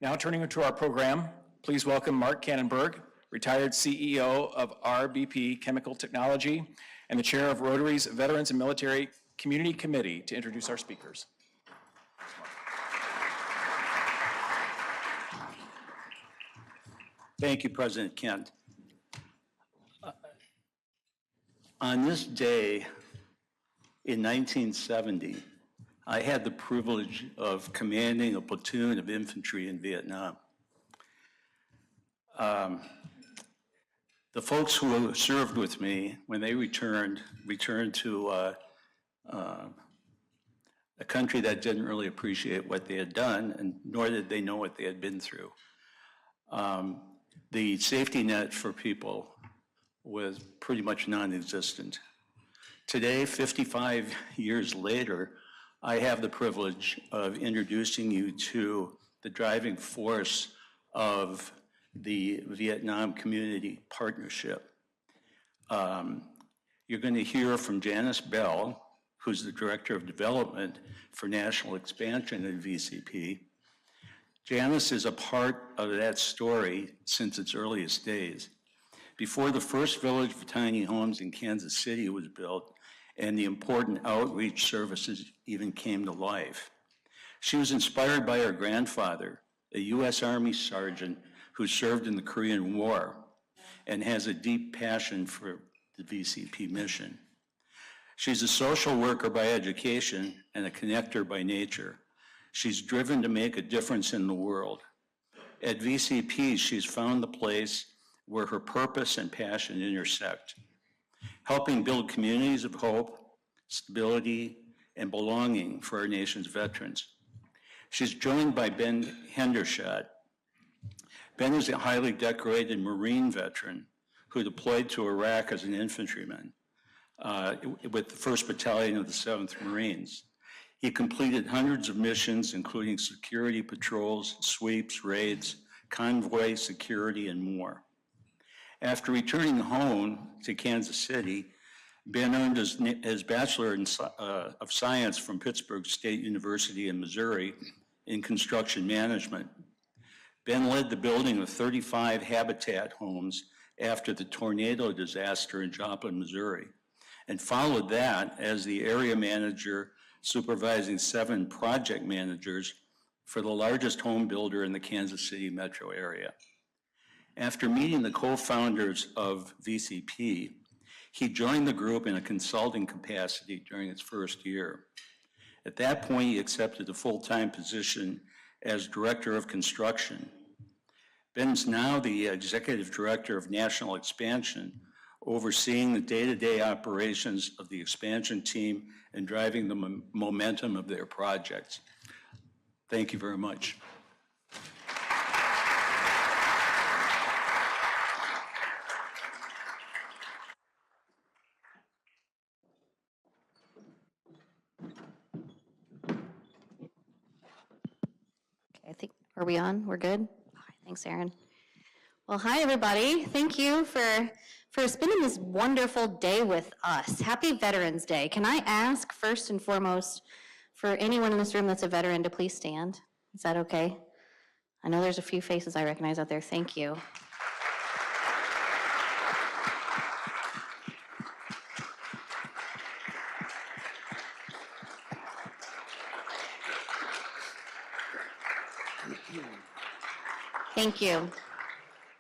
Now turning to our program, please welcome Mark Cannonberg, retired CEO of RBP Chemical Technology and the chair of Rotary's Veterans and Military Community Committee, to introduce our speakers. Thank you, President Kent. On this day in 1970, I had the privilege of commanding a platoon of infantry in Vietnam. The folks who served with me, when they returned to a country that didn't really appreciate what they had done, and nor did they know what they had been through. The safety net for people was pretty much non-existent. Today, 55 years later, I have the privilege of introducing you to the driving force of the Vietnam Community Partnership. You're going to hear from Janice Bell, who's the Director of Development for National Expansion at VCP. Janice is a part of that story since its earliest days. Before the first village of tiny homes in Kansas City was built, and the important outreach services even came to life. She was inspired by her grandfather, a U.S. Army sergeant who served in the Korean War and has a deep passion for the VCP mission. She's a social worker by education and a connector by nature. She's driven to make a difference in the world. At VCP, she's found the place where her purpose and passion intersect, helping build communities of hope, stability, and belonging for our nation's veterans. She's joined by Ben Hendershot. Ben is a highly decorated Marine veteran who deployed to Iraq as an infantryman with the 1st Battalion of the 7th Marines. He completed hundreds of missions, including security patrols, sweeps, raids, convoy security, and more. After returning home to Kansas City, Ben earned his Bachelor of Science from Pittsburgh State University in Missouri in construction management. Ben led the building of 35 habitat homes after the tornado disaster in Joplin, Missouri, and followed that as the area manager supervising 7 project managers for the largest home builder in the Kansas City metro area. After meeting the co-founders of VCP, he joined the group in a consulting capacity during its first year. At that point, he accepted a full-time position as Director of Construction. Ben's now the Executive Director of National Expansion, overseeing the day-to-day operations of the expansion team and driving the momentum of their projects. Thank you very much. Are we on? We're good? Thanks, Aaron. Well, hi, everybody. Thank you for spending this wonderful day with us. Happy Veterans Day. Can I ask, first and foremost, for anyone in this room that's a veteran to please stand? Is that okay? I know there's a few faces I recognize out there. Thank you. Thank you.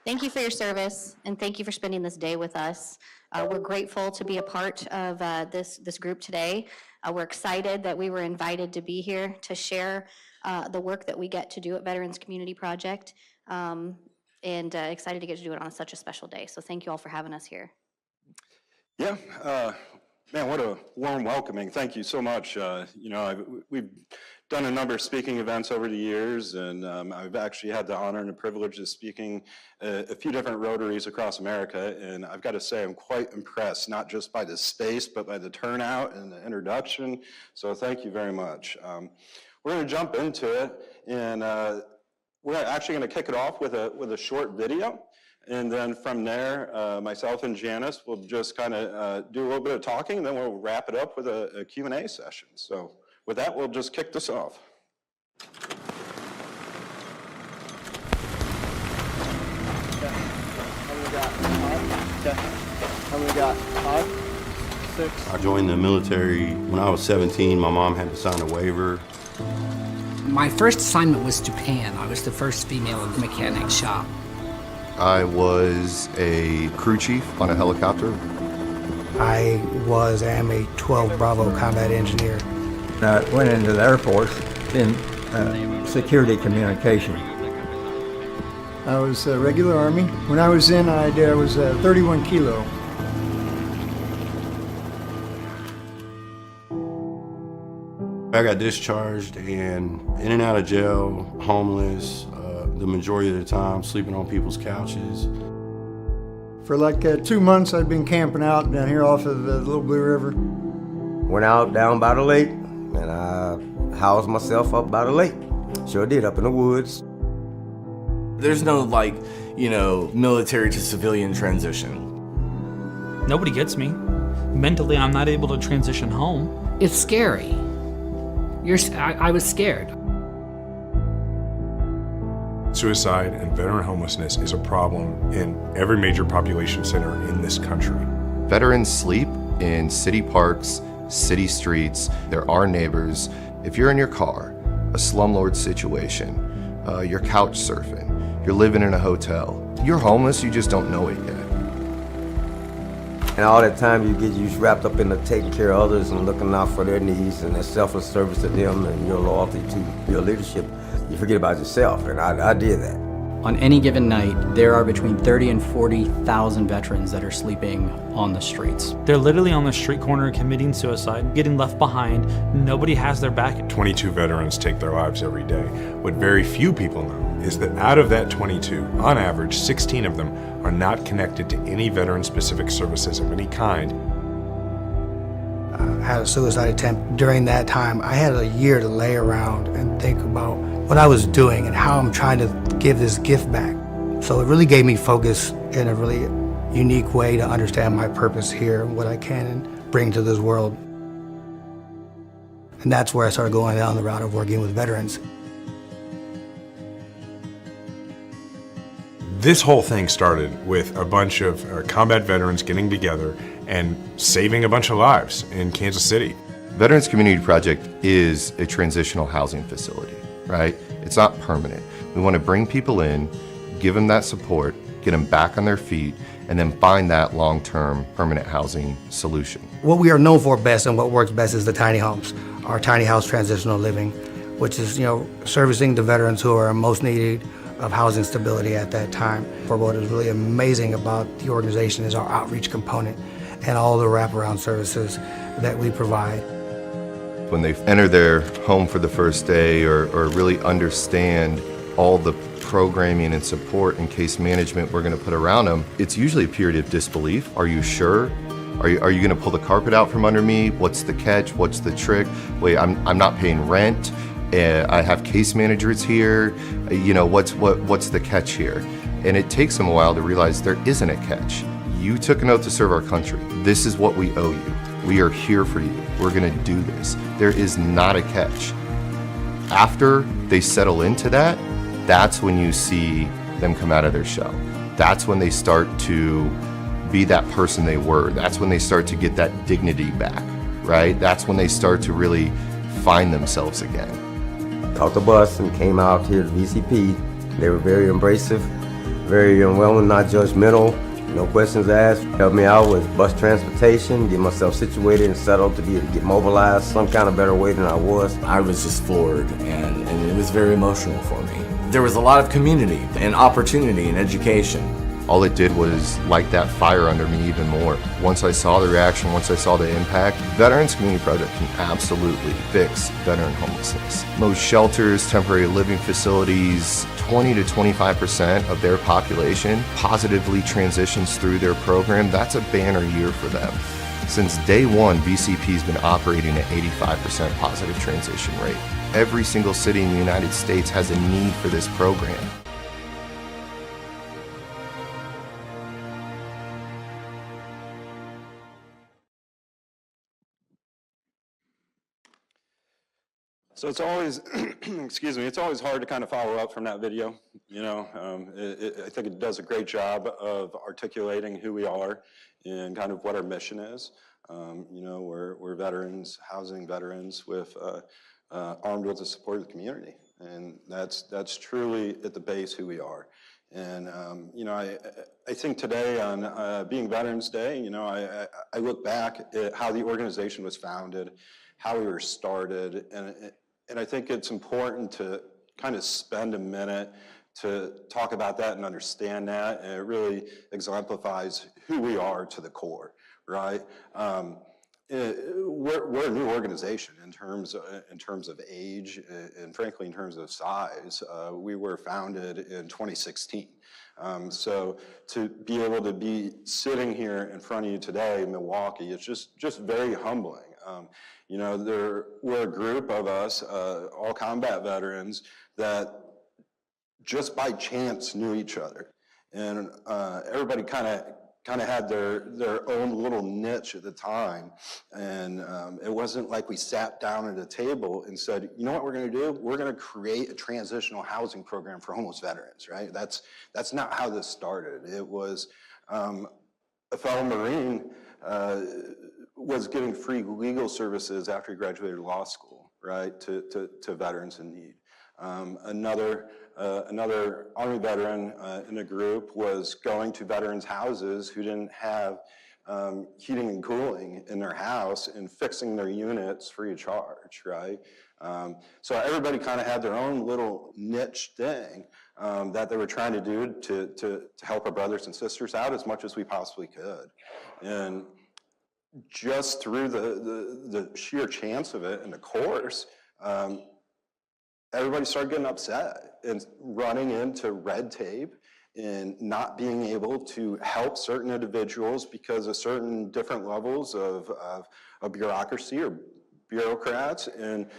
Thank you for your service, and thank you for spending this day with us. We're grateful to be a part of this group today. We're excited that we were invited to be here to share the work that we get to do at Veterans Community Project, and excited to get to do it on such a special day. So thank you all for having us here. Yeah, man, what a warm welcoming. Thank you so much. We've done a number of speaking events over the years, and I've actually had the honor and the privilege of speaking a few different Rotaries across America, and I've got to say I'm quite impressed, not just by the space, but by the turnout and the introduction, so thank you very much. We're going to jump into it, and we're actually going to kick it off with a short video, and then from there, myself and Janice will just kind of do a little bit of talking, and then we'll wrap it up with a Q&A session. So with that, we'll just kick this off. we got? 5, 6. I joined the military when I was 17. My mom had to sign a waiver. My first assignment was Japan. I was the first female in the mechanic shop. I was a crew chief on a helicopter. I am a 12 Bravo combat engineer. I went into the Air Force in security communication. I was regular Army. When I was in, I was 31 kilo. I got discharged and in and out of jail, homeless, the majority of the time sleeping on people's couches. For like 2 months, I'd been camping out down here off of the Little Blue River. Went out down by the lake, and I housed myself up by the lake. Sure did, up in the woods. There's no, like, military to civilian transition. Nobody gets me. Mentally, I'm not able to transition home. It's scary. I was scared. Suicide and veteran homelessness is a problem in every major population center in this country. Veterans sleep in city parks, city streets. There are neighbors. If you're in your car, a slumlord situation, you're couch surfing, you're living in a hotel, you're homeless, you just don't know it yet. And all that time you get wrapped up in the taking care of others and looking out for their needs and their selfless service to them and your loyalty to your leadership, you forget about yourself, and I did that. On any given night, there are between 30 and 40,000 veterans that are sleeping on the streets. They're literally on the street corner committing suicide, getting left behind. Nobody has their back. 22 veterans take their lives every day. What very few people know is that out of that 22, on average, 16 of them are not connected to any veteran-specific services of any kind. I had a suicide attempt. During that time, I had a year to lay around and think about what I was doing and how I'm trying to give this gift back. So it really gave me focus in a really unique way to understand my purpose here, what I can bring to this world. And that's where I started going down the route of working with veterans. This whole thing started with a bunch of combat veterans getting together and saving a bunch of lives in Kansas City. Veterans Community Project is a transitional housing facility, right? It's not permanent. We want to bring people in, give them that support, get them back on their feet, and then find that long-term permanent housing solution. What we are known for best and what works best is the tiny homes, our tiny house transitional living, which is, servicing the veterans who are most needed of housing stability at that time. For what is really amazing about the organization is our outreach component and all the wraparound services that we provide. When they enter their home for the first day or really understand all the programming and support and case management we're going to put around them, it's usually a period of disbelief. Are you sure? Are you going to pull the carpet out from under me? What's the catch? What's the trick? Wait, I'm not paying rent. I have case managers here. What's the catch here? And it takes them a while to realize there isn't a catch. You took an oath to serve our country. This is what we owe you. We are here for you. We're gonna do this. There is not a catch. After they settle into that, that's when you see them come out of their shell. That's when they start to be that person they were. That's when they start to get that dignity back, right? That's when they start to really find themselves again. Caught the bus and came out here to VCP. They were very embracive, very unwilling, not judgmental. No questions asked. Helped me out with bus transportation, get myself situated and settled to get mobilized some kind of better way than I was. I was just floored, and it was very emotional for me. There was a lot of community and opportunity and education. All it did was light that fire under me even more. Once I saw the reaction, once I saw the impact, Veterans Community Project can absolutely fix veteran homelessness. Most shelters, temporary living facilities, 20 to 25% of their population positively transitions through their program. That's a banner year for them. Since day one, VCP's been operating at 85% positive transition rate. Every single city in the United States has a need for this program. So it's always, excuse me, it's always hard to kind of follow up from that video. You know, I think it does a great job of articulating who we are and kind of what our mission is. You know, we're veterans, housing veterans with armed with the support of the community. And that's truly at the base who we are. And, you know, I think today on being Veterans Day, you know, I look back at how the organization was founded, how we were started, and I think it's important to kind of spend a minute to talk about that and understand that, and it really exemplifies who we are to the core, right? We're a new organization in terms of age and frankly in terms of size. We were founded in 2016. So to be able to be sitting here in front of you today in Milwaukee, it's just very humbling. You know, we're a group of us, all combat veterans, that just by chance knew each other. And everybody kind of had their own little niche at the time. And it wasn't like we sat down at a table and said, you know what we're gonna do? We're gonna create a transitional housing program for homeless veterans, right? That's not how this started. It was a fellow Marine was giving free legal services after he graduated law school, right, to veterans in need. Another Army veteran in a group was going to veterans' houses who didn't have heating and cooling in their house and fixing their units free of charge, right? So everybody kind of had their own little niche thing that they were trying to do to help our brothers and sisters out as much as we possibly could. And just through the sheer chance of it and the course, everybody started getting upset and running into red tape and not being able to help certain individuals because of certain different levels of bureaucracy or bureaucrats, and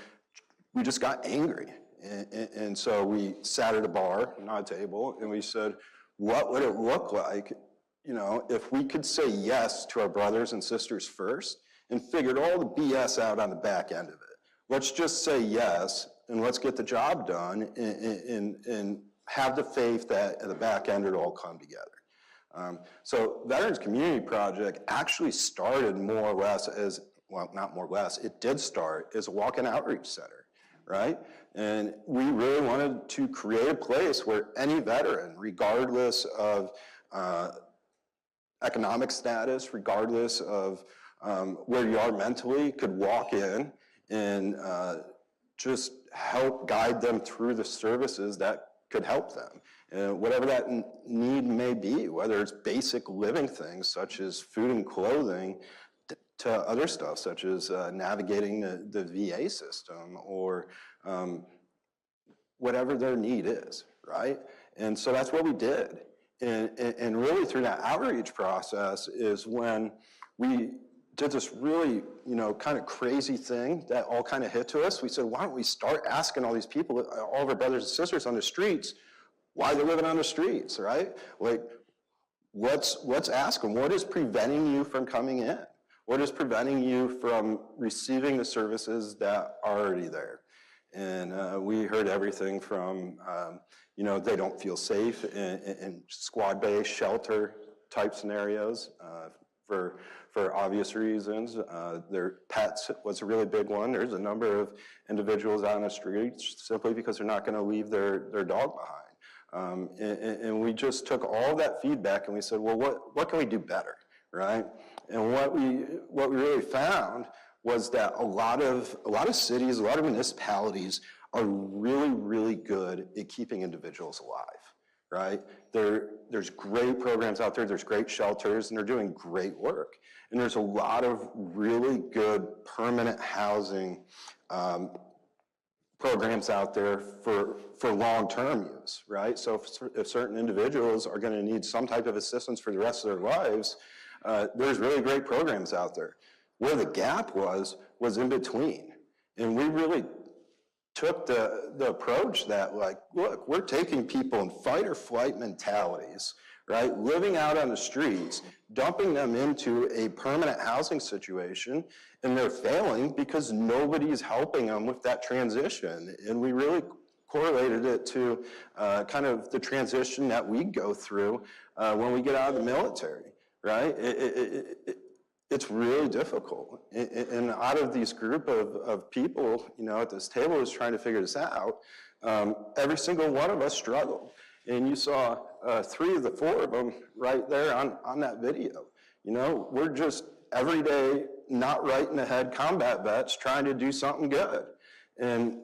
we just got angry. And so we sat at a bar, not a table, and we said, what would it look like, you know, if we could say yes to our brothers and sisters first and figured all the BS out on the back end of it? Let's just say yes, and let's get the job done and have the faith that at the back end it'll all come together. So Veterans Community Project actually started more or less as, well, not more or less, it did start as a walk-in outreach center, right? And we really wanted to create a place where any veteran, regardless of economic status, regardless of where you are mentally, could walk in and just help guide them through the services that could help them. And whatever that need may be, whether it's basic living things such as food and clothing, to other stuff such as navigating the VA system or whatever their need is, right? And so that's what we did. And really through that outreach process is when we did this really, you know, kind of crazy thing that all kind of hit to us. We said, why don't we start asking all these people, all of our brothers and sisters on the streets, why they're living on the streets, right? Like, let's ask them, what is preventing you from coming in? What is preventing you from receiving the services that are already there? And we heard everything from, you know, they don't feel safe in squad-based shelter type scenarios for obvious reasons. Their pets was a really big one. There's a number of individuals out on the streets simply because they're not going to leave their dog behind. And we just took all that feedback and we said, well, what can we do better, right? And what we really found was that a lot of cities, a lot of municipalities are really, really good at keeping individuals alive, right? There's great programs out there, there's great shelters, and they're doing great work. And there's a lot of really good permanent housing programs out there for long-term use, right? So if certain individuals are gonna need some type of assistance for the rest of their lives, there's really great programs out there. Where the gap was in between. And we really took the approach that, like, look, we're taking people in fight or flight mentalities, right? Living out on the streets, dumping them into a permanent housing situation, and they're failing because nobody's helping them with that transition. And we really correlated it to kind of the transition that we go through when we get out of the military, right? It's really difficult. And out of these group of people, you know, at this table is trying to figure this out, every single one of us struggled. And you saw 3 of the 4 of them right there on that video. You know, we're just everyday, not right in the head combat vets trying to do something good. And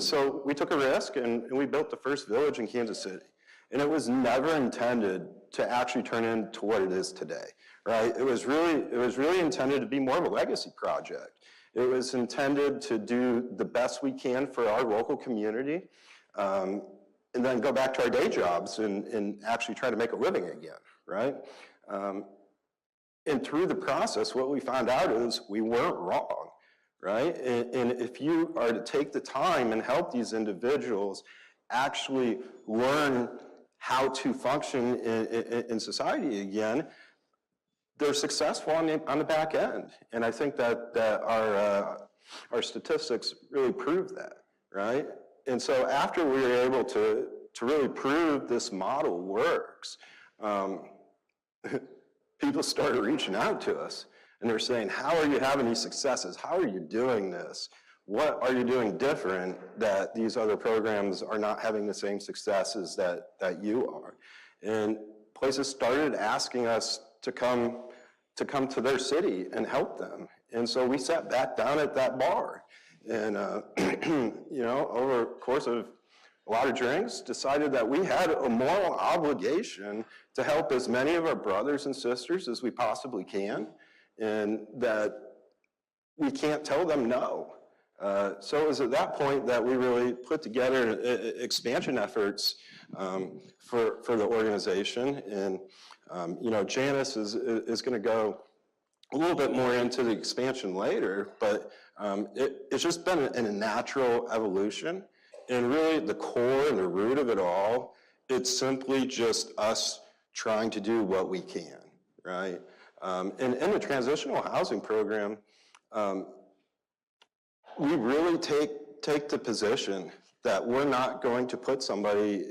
so we took a risk and we built the first village in Kansas City. And it was never intended to actually turn into what it is today, right? It was really intended to be more of a legacy project. It was intended to do the best we can for our local community, and then go back to our day jobs and actually try to make a living again, right? And through the process, what we found out is we weren't wrong, right? And if you are to take the time and help these individuals actually learn how to function in society again, they're successful on the back end. And I think that our statistics really prove that, right? And so after we were able to really prove this model works, people started reaching out to us and they're saying, how are you having these successes? How are you doing this? What are you doing different that these other programs are not having the same successes that you are? And places started asking us to come to their city and help them. And so we sat back down at that bar and, you know, over the course of a lot of drinks, decided that we had a moral obligation to help as many of our brothers and sisters as we possibly can, and that we can't tell them no. So it was at that point that we really put together expansion efforts for the organization. And, you know, Janice is going to go a little bit more into the expansion later, but it's just been a natural evolution. And really the core and the root of it all, it's simply just us trying to do what we can, right? And in the transitional housing program, we really take the position that we're not going to put somebody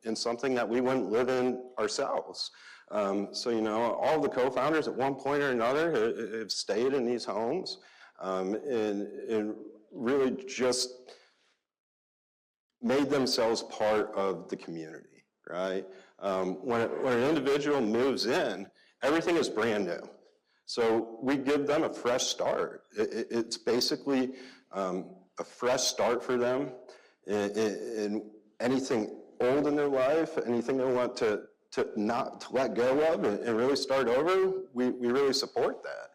in something that we wouldn't live in ourselves. So, you know, all the co-founders at one point or another have stayed in these homes and really just made themselves part of the community, right? When an individual moves in, everything is brand new. So we give them a fresh start. It's basically a fresh start for them in anything old in their life, anything they want to let go of and really start over, we really support that.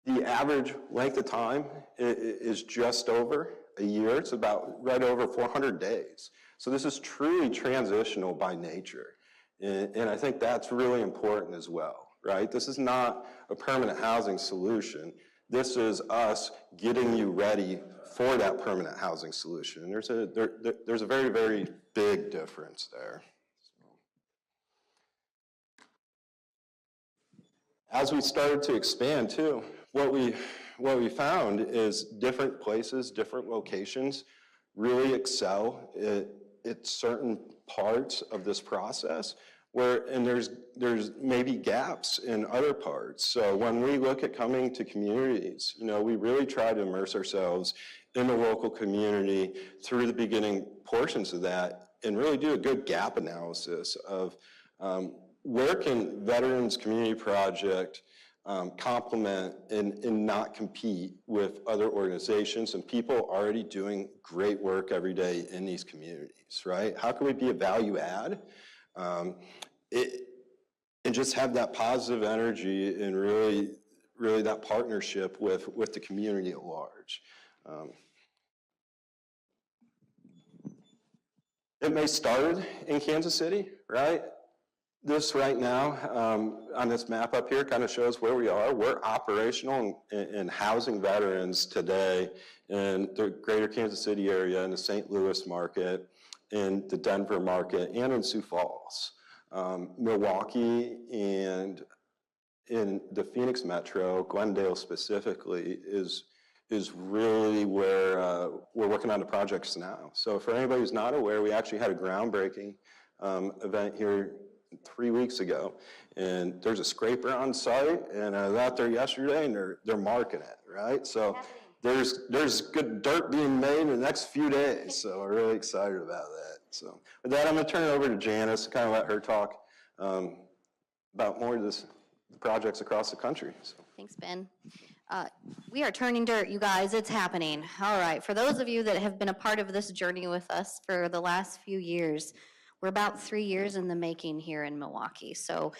The average length of time is just over a year. It's about right over 400 days. So this is truly transitional by nature. And I think that's really important as well, right? This is not a permanent housing solution. This is us getting you ready for that permanent housing solution. And there's a very, very big difference there. As we started to expand too, what we found is different places, different locations really excel at certain parts of this process, and there's maybe gaps in other parts. So when we look at coming to communities, you know, we really try to immerse ourselves in the local community through the beginning portions of that and really do a good gap analysis of where can Veterans Community Project complement and not compete with other organizations and people already doing great work every day in these communities, right? How can we be a value add and just have that positive energy and really that partnership with the community at large? It may start in Kansas City, right? This right now, on this map up here, kind of shows where we are. We're operational in housing veterans today in the greater Kansas City area, in the St. Louis market, in the Denver market, and in Sioux Falls. Milwaukee and in the Phoenix metro, Glendale specifically, is really where we're working on the projects now. So for anybody who's not aware, we actually had a groundbreaking event here 3 weeks ago, and there's a scraper on site, and I was out there yesterday, and they're marking it, right? So there's good dirt being made in the next few days, so we're really excited about that. So with that, I'm going to turn it over to Janice to kind of let her talk about more of the projects across the country. So. Thanks, Ben. We are turning dirt, you guys. It's happening. All right. For those of you that have been a part of this journey with us for the last few years, we're about 3 years in the making here in Milwaukee. So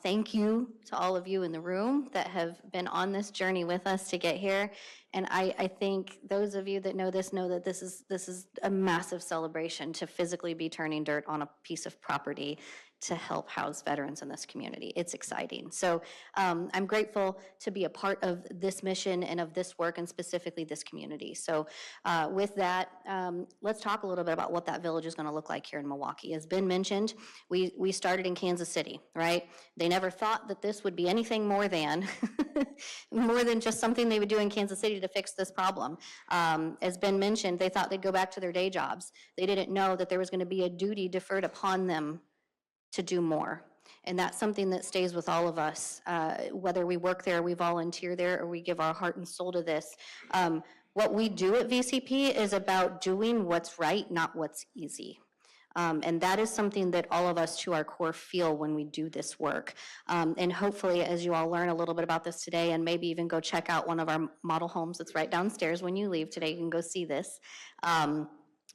thank you to all of you in the room that have been on this journey with us to get here. And I think those of you that know that this is a massive celebration to physically be turning dirt on a piece of property to help house veterans in this community. It's exciting. So I'm grateful to be a part of this mission and of this work, and specifically this community. So with that, let's talk a little bit about what that village is going to look like here in Milwaukee. As Ben mentioned, we started in Kansas City, right? They never thought that this would be anything more than just something they would do in Kansas City to fix this problem. As Ben mentioned, they thought they'd go back to their day jobs. They didn't know that there was going to be a duty deferred upon them to do more. And that's something that stays with all of us, whether we work there, we volunteer there, or we give our heart and soul to this. What we do at VCP is about doing what's right, not what's easy. And that is something that all of us to our core feel when we do this work. And hopefully, as you all learn a little bit about this today, and maybe even go check out one of our model homes that's right downstairs when you leave today, you can go see this.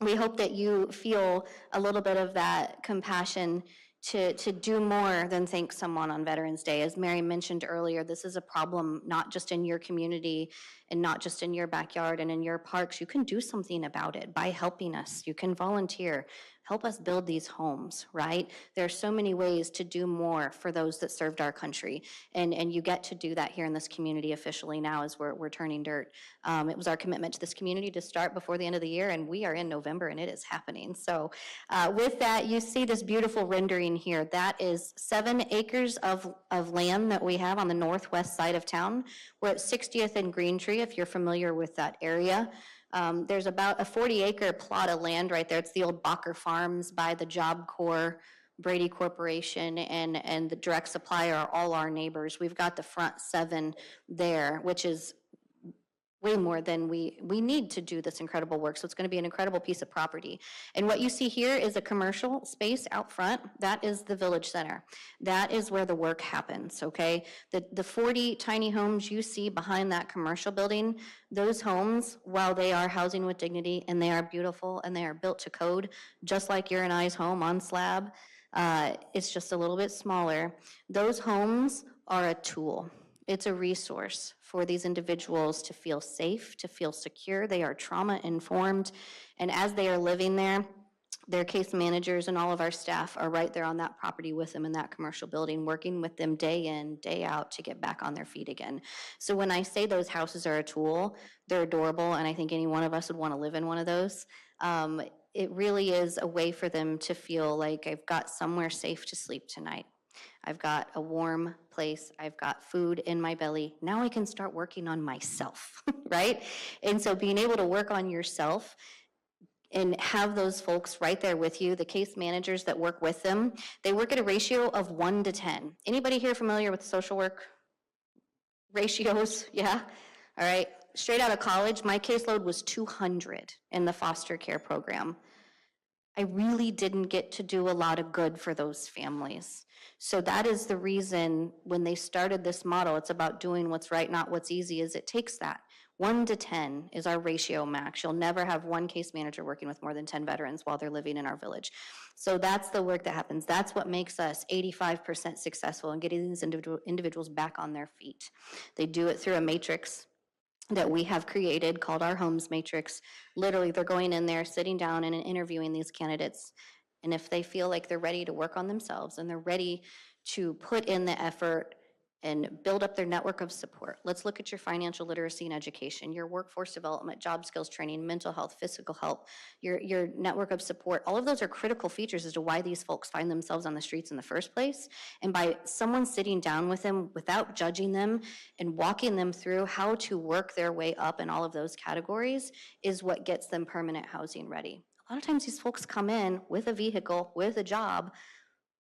We hope that you feel a little bit of that compassion to do more than thank someone on Veterans Day. As Mary mentioned earlier, this is a problem not just in your community and not just in your backyard and in your parks. You can do something about it by helping us. You can volunteer. Help us build these homes, right? There are so many ways to do more for those that served our country. And you get to do that here in this community officially now as we're turning dirt. It was our commitment to this community to start before the end of the year, and we are in November and it is happening. So with that, you see this beautiful rendering here. That is 7 acres of land that we have on the northwest side of town. We're at 60th and Green Tree, if you're familiar with that area. There's about a 40-acre plot of land right there. It's the old Bacher Farms by the Job Corps, Brady Corporation, and the Direct Supply are all our neighbors. We've got the front 7 there, which is way more than we need to do this incredible work. So it's going to be an incredible piece of property. And what you see here is a commercial space out front. That is the Village Center. That is where the work happens, okay? The 40 tiny homes you see behind that commercial building, those homes, while they are housing with dignity and they are beautiful and they are built to code, just like your and I's home on slab, it's just a little bit smaller. Those homes are a tool. It's a resource for these individuals to feel safe, to feel secure. They are trauma-informed, and as they are living there, their case managers and all of our staff are right there on that property with them in that commercial building, working with them day in, day out to get back on their feet again. So when I say those houses are a tool, they're adorable, and I think any one of us would want to live in one of those. It really is a way for them to feel like I've got somewhere safe to sleep tonight. I've got a warm place, I've got food in my belly. Now I can start working on myself, right? And so being able to work on yourself and have those folks right there with you, the case managers that work with them, they work at a ratio of 1 to 10. Anybody here familiar with social work ratios? Yeah? All right. Straight out of college, my caseload was 200 in the foster care program. I really didn't get to do a lot of good for those families. So that is the reason when they started this model, it's about doing what's right, not what's easy, is it takes that. 1 to 10 is our ratio max. You'll never have one case manager working with more than 10 veterans while they're living in our village. So that's the work that happens. That's what makes us 85% successful in getting these individuals back on their feet. They do it through a matrix that we have created called our Homes Matrix. Literally, they're going in there, sitting down and interviewing these candidates, And if they feel like they're ready to work on themselves and they're ready to put in the effort and build up their network of support. Let's look at your financial literacy and education, your workforce development, job skills training, mental health, physical health, your network of support. All of those are critical features as to why these folks find themselves on the streets in the first place. And by someone sitting down with them without judging them and walking them through how to work their way up in all of those categories is what gets them permanent housing ready. A lot of times these folks come in with a vehicle, with a job.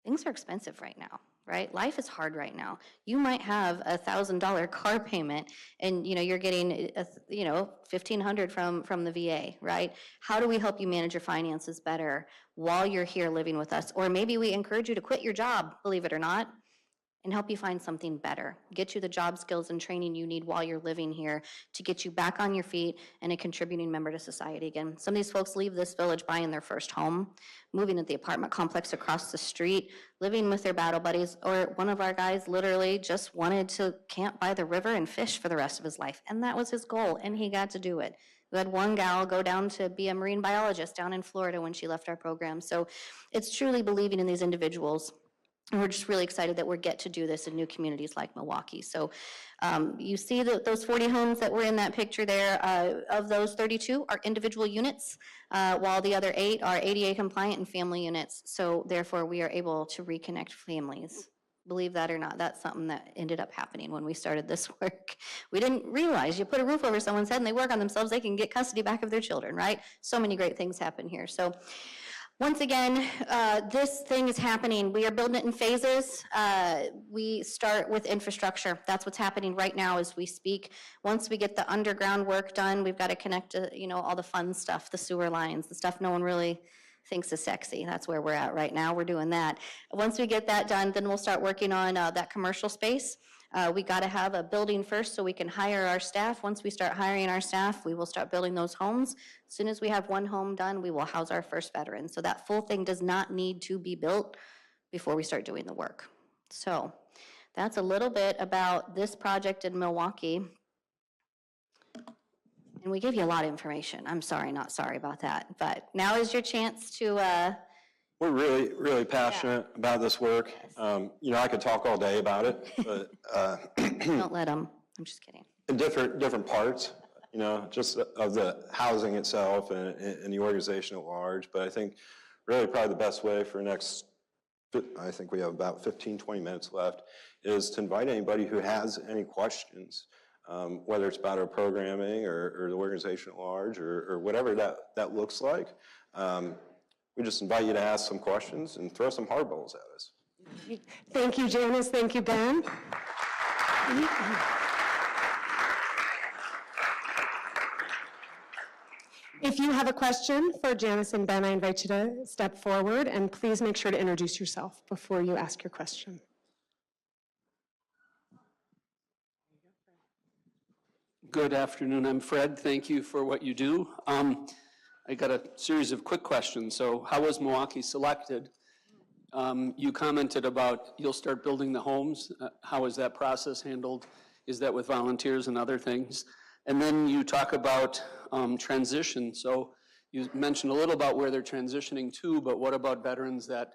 Things are expensive right now. Right? Life is hard right now. You might have a $1,000 car payment and you're getting $1,500 from the VA, right? How do we help you manage your finances better while you're here living with us? Or maybe we encourage you to quit your job, believe it or not, and help you find something better. Get you the job skills and training you need while you're living here to get you back on your feet and a contributing member to society again. Some of these folks leave this village buying their first home, moving to the apartment complex across the street, living with their battle buddies, or one of our guys literally just wanted to camp by the river and fish for the rest of his life. And that was his goal, and he got to do it. We had one gal go down to be a marine biologist down in Florida when she left our program. So it's truly believing in these individuals. And we're just really excited that we get to do this in new communities like Milwaukee. So you see those 40 homes that were in that picture there, of those 32 are individual units, while the other 8 are ADA compliant and family units. So therefore we are able to reconnect families. Believe that or not, that's something that ended up happening when we started this work. We didn't realize you put a roof over someone's head and they work on themselves, they can get custody back of their children, right? So many great things happen here. So once again, this thing is happening. We are building it in phases. We start with infrastructure. That's what's happening right now as we speak. Once we get the underground work done, we've got to connect to, all the fun stuff, the sewer lines, the stuff no one really thinks is sexy. That's where we're at right now. We're doing that. Once we get that done, then we'll start working on that commercial space. We got to have a building first so we can hire our staff. Once we start hiring our staff, we will start building those homes. As soon as we have one home done, we will house our first veteran. So that full thing does not need to be built before we start doing the work. So that's a little bit about this project in Milwaukee. And we gave you a lot of information. I'm sorry, not sorry about that. But now is your chance to We're really, really passionate about this work. I could talk all day about it, but don't let them. I'm just kidding. in different parts, just of the housing itself and the organization at large. But I think really probably the best way for I think we have about 15, 20 minutes left, is to invite anybody who has any questions, whether it's about our programming or the organization at large or whatever that looks like. We just invite you to ask some questions and throw some hardballs at us. Thank you, Janice. Thank you, Ben. If you have a question for Janice and Ben, I invite you to step forward, and please make sure to introduce yourself before you ask your question. Good afternoon. I'm Fred. Thank you for what you do. I got a series of quick questions. So how was Milwaukee selected? You commented about you'll start building the homes. How is that process handled? Is that with volunteers and other things? And then you talk about transition. So you mentioned a little about where they're transitioning to, but what about veterans that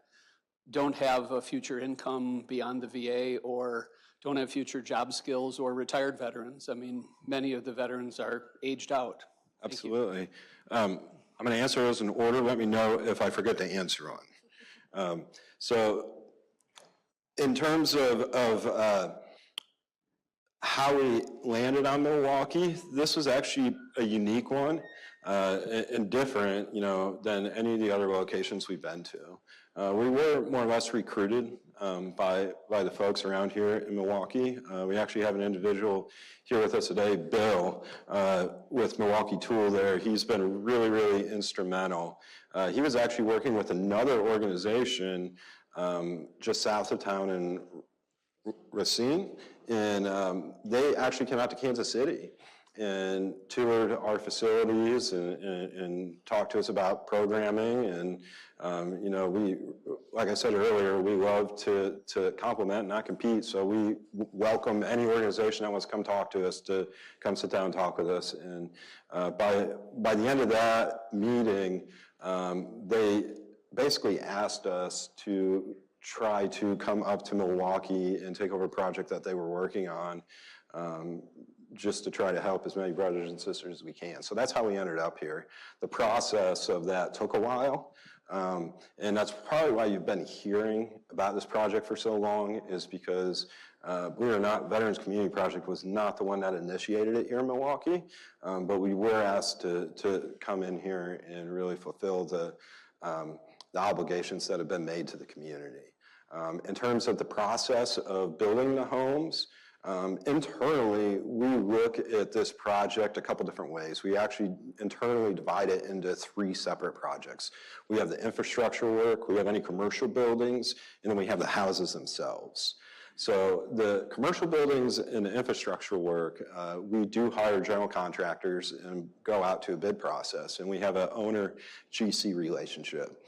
don't have a future income beyond the VA or don't have future job skills, or retired veterans? I mean, many of the veterans are aged out. Absolutely. I'm going to answer those in order. Let me know if I forget to answer on. So in terms of how we landed on Milwaukee, this was actually a unique one and different, than any of the other locations we've been to. We were more or less recruited by the folks around here in Milwaukee. We actually have an individual here with us today, Bill, with Milwaukee Tool there. He's been really, really instrumental. He was actually working with another organization just south of town in Racine, and they actually came out to Kansas City and toured our facilities and talked to us about programming. And we, like I said earlier, we love to complement, not compete. So we welcome any organization that wants to come talk to us to come sit down and talk with us. And by the end of that meeting, they basically asked us to try to come up to Milwaukee and take over a project that they were working on, just to try to help as many brothers and sisters as we can. So that's how we ended up here. The process of that took a while, and that's probably why you've been hearing about this project for so long, is because believe it or not, Veterans Community Project was not the one that initiated it here in Milwaukee, but we were asked to come in here and really fulfill the obligations that have been made to the community. In terms of the process of building the homes, internally, we look at this project a couple different ways. We actually internally divide it into 3 separate projects. We have the infrastructure work, we have any commercial buildings, and then we have the houses themselves. So the commercial buildings and the infrastructure work, we do hire general contractors and go out to a bid process, and we have an owner-GC relationship.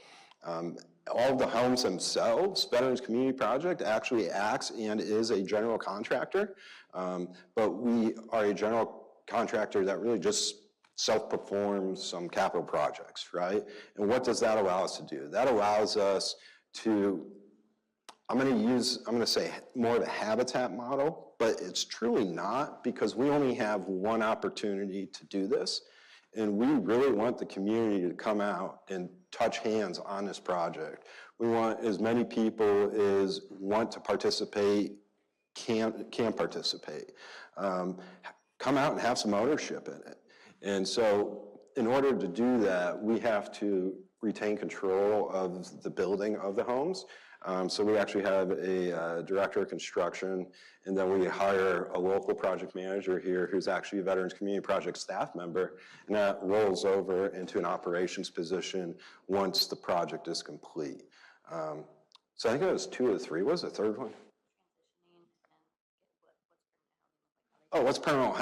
All of the homes themselves, Veterans Community Project actually acts and is a general contractor, but we are a general contractor that really just self-performs some capital projects, right? And what does that allow us to do? That allows us to, I'm gonna say more of a habitat model, but it's truly not, because we only have one opportunity to do this. And we really want the community to come out and touch hands on this project. We want as many people as want to participate, can participate. Come out and have some ownership in it. And so in order to do that, we have to retain control of the building of the homes. So we actually have a director of construction, and then we hire a local project manager here who's actually a Veterans Community Project staff member, and that rolls over into an operations position once the project is complete. So I think it was 2 of the 3. What was the third one? Oh, what's permanent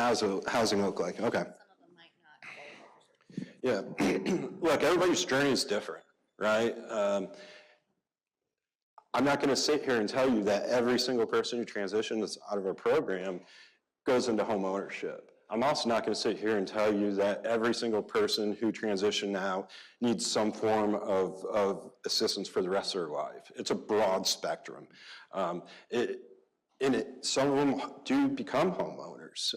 housing look like? Okay. Yeah, look, everybody's journey is different, right? I'm not gonna sit here and tell you that every single person who transitions out of our program goes into home ownership. I'm also not gonna sit here and tell you that every single person who transitioned out needs some form of assistance for the rest of their life. It's a broad spectrum. Some of them do become homeowners.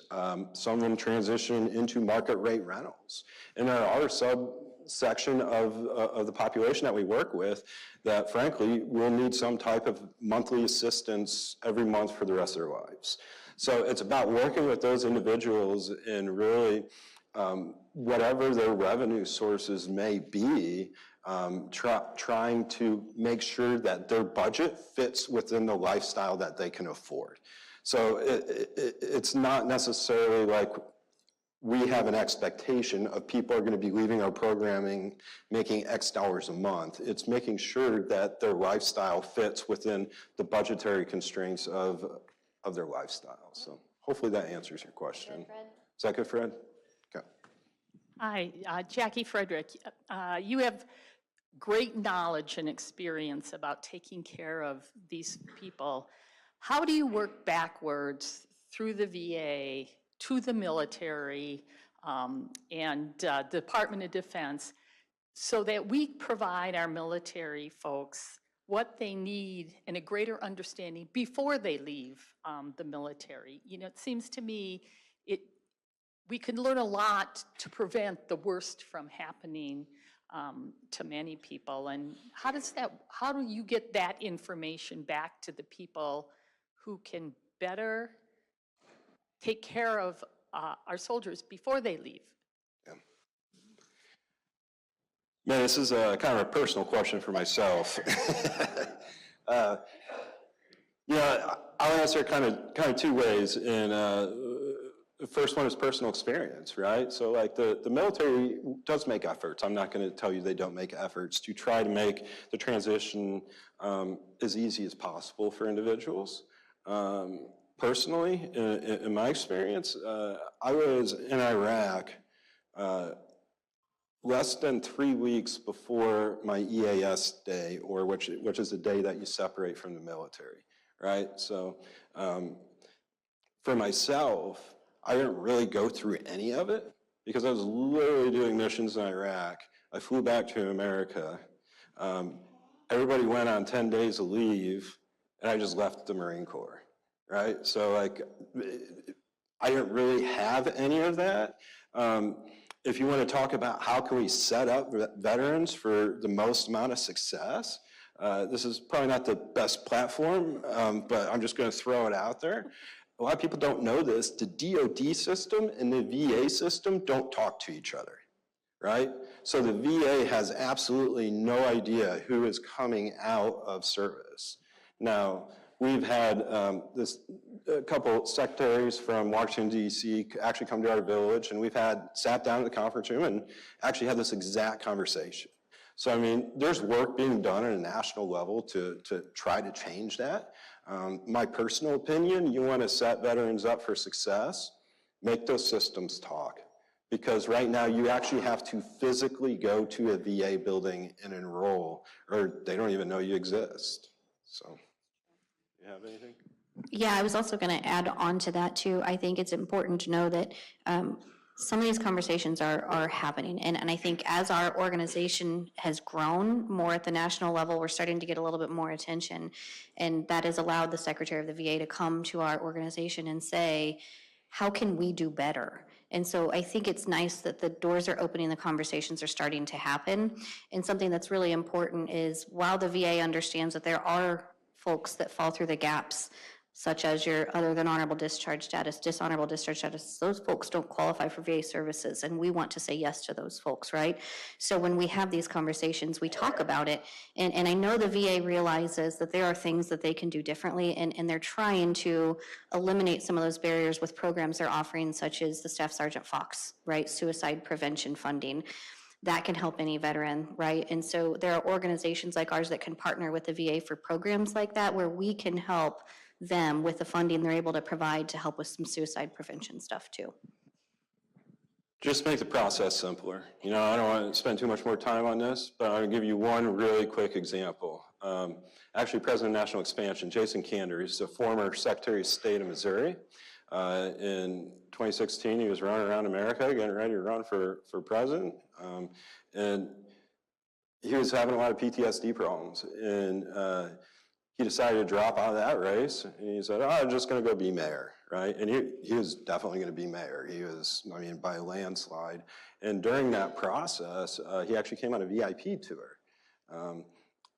Some of them transition into market rate rentals. And there are subsection of the population that we work with that frankly will need some type of monthly assistance every month for the rest of their lives. So it's about working with those individuals and really whatever their revenue sources may be, trying to make sure that their budget fits within the lifestyle that they can afford. So it's not necessarily like we have an expectation of people are going to be leaving our programming making X dollars a month. It's making sure that their lifestyle fits within the budgetary constraints of their lifestyle. So hopefully that answers your question. Is that good, Fred? Okay. Hi, Jackie Frederick. You have great knowledge and experience about taking care of these people. How do you work backwards through the VA to the military and Department of Defense so that we provide our military folks what they need and a greater understanding before they leave the military? You know, it seems to me we can learn a lot to prevent the worst from happening to many people. And how do you get that information back to the people who can better take care of our soldiers before they leave? Yeah. Man, this is kind of a personal question for myself. Yeah, I'll answer kind of 2 ways. And the first one is personal experience, right? So like the military does make efforts. I'm not going to tell you they don't make efforts to try to make the transition as easy as possible for individuals. Personally, in my experience, I was in Iraq less than 3 weeks before my EAS day, or which is the day that you separate from the military, right? So for myself, I didn't really go through any of it because I was literally doing missions in Iraq. I flew back to America. Everybody went on 10 days of leave, and I just left the Marine Corps, right? So like, I didn't really have any of that. If you want to talk about how can we set up veterans for the most amount of success, this is probably not the best platform, but I'm just going to throw it out there. A lot of people don't know this. The DoD system and the VA system don't talk to each other, right? So the VA has absolutely no idea who is coming out of service. Now, we've had a couple secretaries from Washington, D.C. actually come to our village, and we've sat down in the conference room and actually had this exact conversation. So, I mean, there's work being done at a national level to try to change that. My personal opinion, you want to set veterans up for success, make those systems talk. Because right now you actually have to physically go to a VA building and enroll, or they don't even know you exist. So, you have anything? Yeah, I was also going to add on to that too. I think it's important to know that some of these conversations are happening. And I think as our organization has grown more at the national level, we're starting to get a little bit more attention. And that has allowed the Secretary of the VA to come to our organization and say, how can we do better? And so I think it's nice that the doors are opening, the conversations are starting to happen. And something that's really important is while the VA understands that there are folks that fall through the gaps, such as your other than honorable discharge status, dishonorable discharge status, those folks don't qualify for VA services, and we want to say yes to those folks, right? So when we have these conversations, we talk about it, and I know the VA realizes that there are things that they can do differently, and they're trying to eliminate some of those barriers with programs they're offering, such as the Staff Sergeant Fox, right, suicide prevention funding. That can help any veteran, right? And so there are organizations like ours that can partner with the VA for programs like that, where we can help them with the funding they're able to provide to help with some suicide prevention stuff too. Just make the process simpler. You know, I don't want to spend too much more time on this, but I'm going to give you one really quick example. Actually, President of National Expansion, Jason Kander, he's a former Secretary of State of Missouri. In 2016, he was running around America, getting ready to run for president. And he was having a lot of PTSD problems. And he decided to drop out of that race. And he said, oh, I'm just going to go be mayor, right? And he was definitely going to be mayor. He was, I mean, by a landslide. And during that process, he actually came on a VIP tour.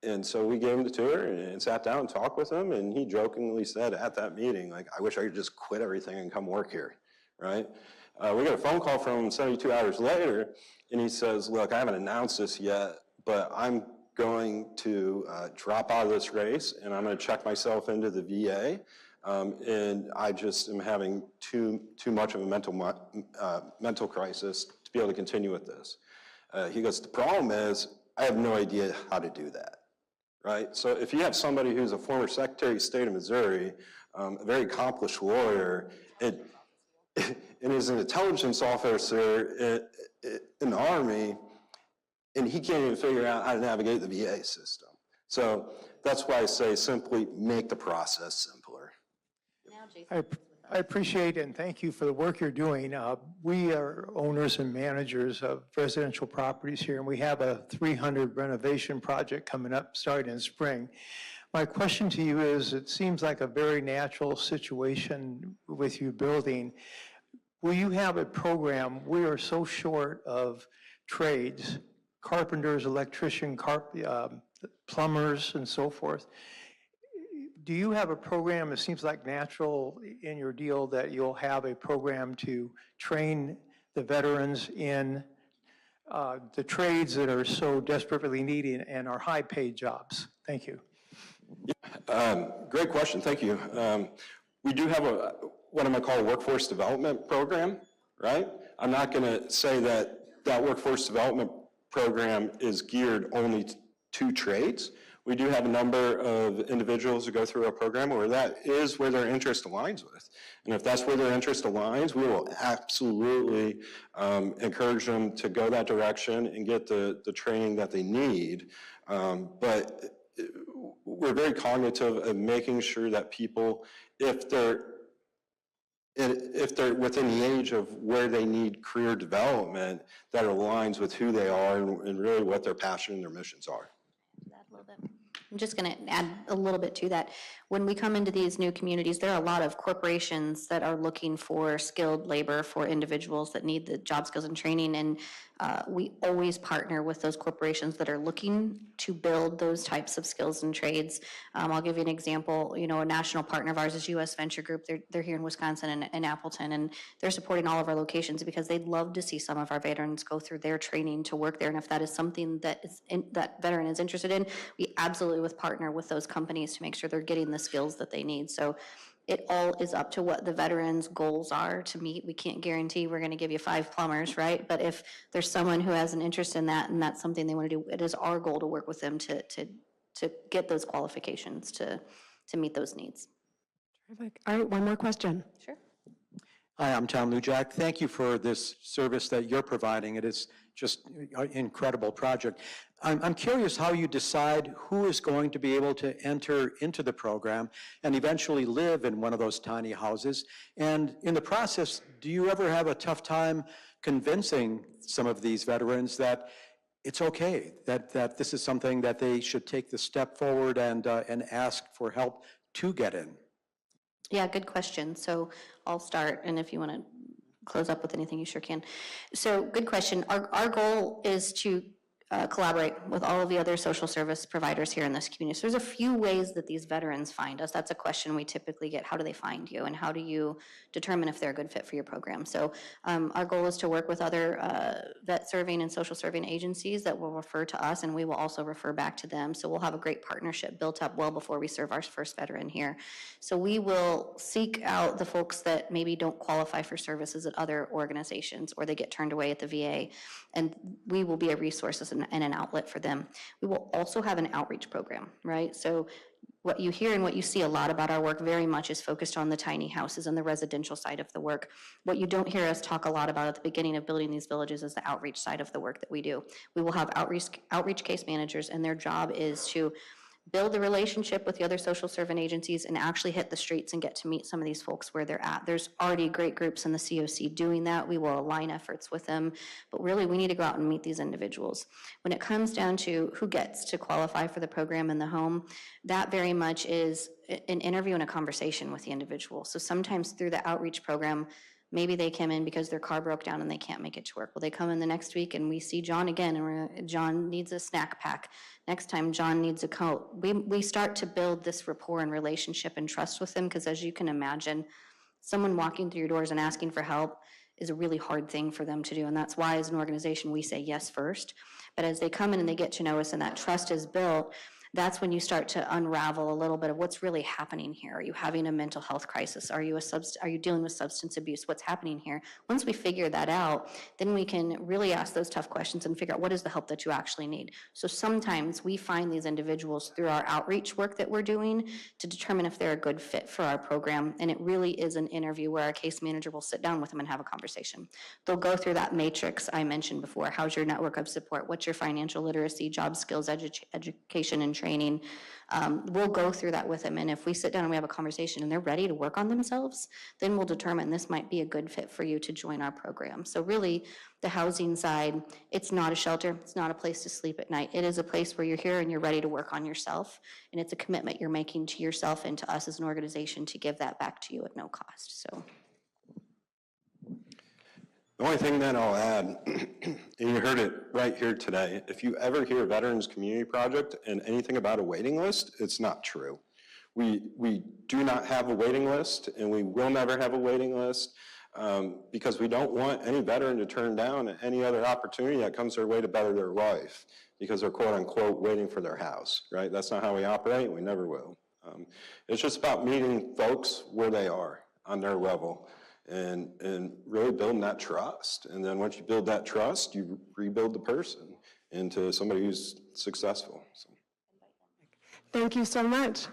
And so we gave him the tour and sat down and talked with him. And he jokingly said at that meeting, like, I wish I could just quit everything and come work here, right? We got a phone call from him 72 hours later. And he says, look, I haven't announced this yet, but I'm going to drop out of this race, and I'm going to check myself into the VA, and I just am having too much of a mental crisis to be able to continue with this. He goes, the problem is I have no idea how to do that, right? So if you have somebody who's a former Secretary of State of Missouri, a very accomplished lawyer, and is an intelligence officer in the Army, and he can't even figure out how to navigate the VA system. So that's why I say simply make the process simpler. I appreciate and thank you for the work you're doing. We are owners and managers of residential properties here, and we have a 300 renovation project coming up starting in spring. My question to you is, it seems like a very natural situation with you building. Will you have a program? We are so short of trades, carpenters, electricians, plumbers, and so forth. Do you have a program, it seems like natural in your deal, that you'll have a program to train the veterans in the trades that are so desperately needed and are high-paid jobs? Thank you. Yeah, great question, thank you. We do have what I'm going to call a workforce development program, right? I'm not going to say that workforce development program is geared only to trades. We do have a number of individuals who go through our program where that is where their interest aligns with. And if that's where their interest aligns, we will absolutely encourage them to go that direction and get the training that they need. But we're very cognitive of making sure that people, if they're within the age of where they need career development, that aligns with who they are and really what their passion and their missions are. I'm just going to add a little bit to that. When we come into these new communities, there are a lot of corporations that are looking for skilled labor for individuals that need the job skills and training, and we always partner with those corporations that are looking to build those types of skills and trades. I'll give you an example. You know, a national partner of ours is U.S. Venture Group. They're here in Wisconsin and Appleton, and they're supporting all of our locations because they'd love to see some of our veterans go through their training to work there. And if that is something that that veteran is interested in, we absolutely would partner with those companies to make sure they're getting the skills that they need. So it all is up to what the veterans' goals are to meet. We can't guarantee we're going to give you 5 plumbers, right? But if there's someone who has an interest in that and that's something they want to do, it is our goal to work with them to get those qualifications to meet those needs. Terrific. All right, one more question. Sure. Hi, I'm Tom Lujak. Thank you for this service that you're providing. It is just an incredible project. I'm curious how you decide who is going to be able to enter into the program and eventually live in one of those tiny houses. And in the process, do you ever have a tough time convincing some of these veterans that it's okay, that this is something that they should take the step forward and ask for help to get in? Yeah, good question. So I'll start, and if you want to close up with anything, you sure can. So good question. Our goal is to collaborate with all of the other social service providers here in this community. So there's a few ways that these veterans find us. That's a question we typically get. How do they find you, and how do you determine if they're a good fit for your program? So our goal is to work with other vet serving and social serving agencies that will refer to us, and we will also refer back to them. So we'll have a great partnership built up well before we serve our first veteran here. So we will seek out the folks that maybe don't qualify for services at other organizations, or they get turned away at the VA, and we will be a resource and an outlet for them. We will also have an outreach program, right? So what you hear and what you see a lot about our work very much is focused on the tiny houses and the residential side of the work. What you don't hear us talk a lot about at the beginning of building these villages is the outreach side of the work that we do. We will have outreach case managers, and their job is to build a relationship with the other social serving agencies and actually hit the streets and get to meet some of these folks where they're at. There's already great groups in the COC doing that. We will align efforts with them, but really we need to go out and meet these individuals. When it comes down to who gets to qualify for the program in the home, that very much is an interview and a conversation with the individual. So sometimes through the outreach program, maybe they came in because their car broke down and they can't make it to work. Well, they come in the next week and we see John again, and John needs a snack pack. Next time, John needs a coat. We start to build this rapport and relationship and trust with them, because as you can imagine, someone walking through your doors and asking for help is a really hard thing for them to do. And that's why as an organization, we say yes first. But as they come in and they get to know us and that trust is built, that's when you start to unravel a little bit of what's really happening here. Are you having a mental health crisis? Are you dealing with substance abuse? What's happening here? Once we figure that out, then we can really ask those tough questions and figure out what is the help that you actually need. So sometimes we find these individuals through our outreach work that we're doing to determine if they're a good fit for our program. And it really is an interview where our case manager will sit down with them and have a conversation. They'll go through that matrix I mentioned before. How's your network of support? What's your financial literacy, job skills, education, and training? We'll go through that with them, and if we sit down and we have a conversation and they're ready to work on themselves, then we'll determine this might be a good fit for you to join our program. So really, the housing side, it's not a shelter, it's not a place to sleep at night. It is a place where you're here and you're ready to work on yourself, and it's a commitment you're making to yourself and to us as an organization to give that back to you at no cost. So. The only thing that I'll add, and you heard it right here today, if you ever hear Veterans Community Project and anything about a waiting list, it's not true. We do not have a waiting list, and we will never have a waiting list, because we don't want any veteran to turn down any other opportunity that comes their way to better their life because they're quote unquote waiting for their house, right? That's not how we operate, and we never will. It's just about meeting folks where they are on their level. And really building that trust. And then once you build that trust, you rebuild the person into somebody who's successful. So. Thank you so much.